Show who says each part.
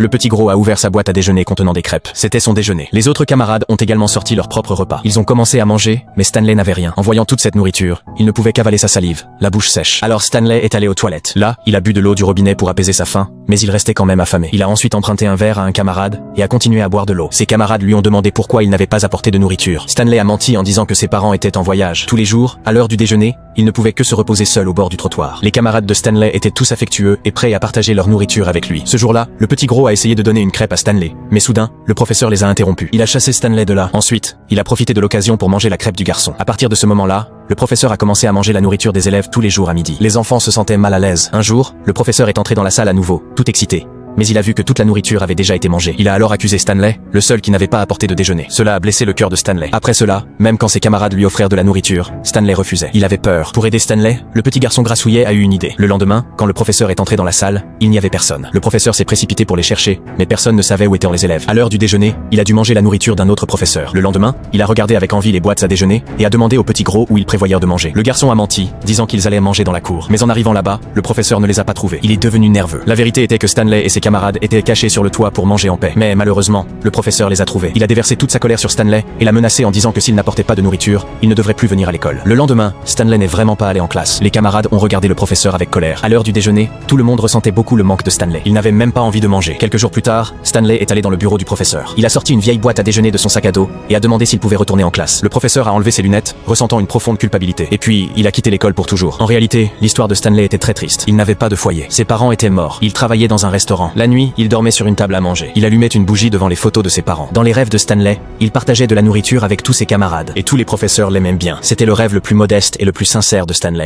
Speaker 1: le petit gros a ouvert sa boîte à déjeuner contenant des crêpes. C'était son déjeuner. Les autres camarades ont également sorti leur propre repas. Ils ont commencé à manger, mais Stanley n'avait rien. En voyant toute cette nourriture, il ne pouvait qu'avaler sa salive, la bouche sèche. Alors Stanley est allé aux toilettes. Là, il a bu de l'eau du robinet pour apaiser sa faim, mais il restait quand même affamé. Il a ensuite emprunté un verre à un camarade et a continué à boire de l'eau. Ses camarades lui ont demandé pourquoi il n'avait pas apporté de nourriture. Stanley a menti en disant que ses parents étaient en voyage. Tous les jours, à l'heure du déjeuner, il ne pouvait que se reposer seul au bord du trottoir. Les camarades de Stanley étaient tous affectueux et prêts à partager leur nourriture avec lui. Ce jour-là, le petit gros a essayé de donner une crêpe à Stanley, mais soudain, le professeur les a interrompus. Il a chassé Stanley de là. Ensuite, il a profité de l'occasion pour manger la crêpe du garçon. À partir de ce moment-là, le professeur a commencé à manger la nourriture des élèves tous les jours à midi. Les enfants se sentaient mal à l'aise. Un jour, le professeur est entré dans la salle à nouveau, tout excité. Mais il a vu que toute la nourriture avait déjà été mangée. Il a alors accusé Stanley, le seul qui n'avait pas apporté de déjeuner. Cela a blessé le cœur de Stanley. Après cela, même quand ses camarades lui offrirent de la nourriture, Stanley refusait. Il avait peur. Pour aider Stanley, le petit garçon grassouillet a eu une idée. Le lendemain, quand le professeur est entré dans la salle, il n'y avait personne. Le professeur s'est précipité pour les chercher, mais personne ne savait où étaient les élèves. À l'heure du déjeuner, il a dû manger la nourriture d'un autre professeur. Le lendemain, il a regardé avec envie les boîtes à déjeuner et a demandé au petit gros où ils prévoyaient de manger. Le garçon a menti, disant qu'ils allaient manger dans la cour. Mais en arrivant là-bas, le professeur ne les a pas trouvés. Il est devenu nerveux. La vérité était que Stanley et ses camarades étaient cachés sur le toit pour manger en paix. Mais malheureusement, le professeur les a trouvés. Il a déversé toute sa colère sur Stanley et l'a menacé en disant que s'il n'apportait pas de nourriture, il ne devrait plus venir à l'école. Le lendemain, Stanley n'est vraiment pas allé en classe. Les camarades ont regardé le professeur avec colère. À l'heure du déjeuner, tout le monde ressentait beaucoup le manque de Stanley. Il n'avait même pas envie de manger. Quelques jours plus tard, Stanley est allé dans le bureau du professeur. Il a sorti une vieille boîte à déjeuner de son sac à dos et a demandé s'il pouvait retourner en classe. Le professeur a enlevé ses lunettes, ressentant une profonde culpabilité. Et puis, il a quitté l'école pour toujours. En réalité, l'histoire de Stanley était très triste. Il n'avait pas de foyer. Ses parents étaient morts. Il travaillait dans un restaurant. La nuit, il dormait sur une table à manger. Il allumait une bougie devant les photos de ses parents. Dans les rêves de Stanley, il partageait de la nourriture avec tous ses camarades. Et tous les professeurs l'aimaient bien. C'était le rêve le plus modeste et le plus sincère de Stanley.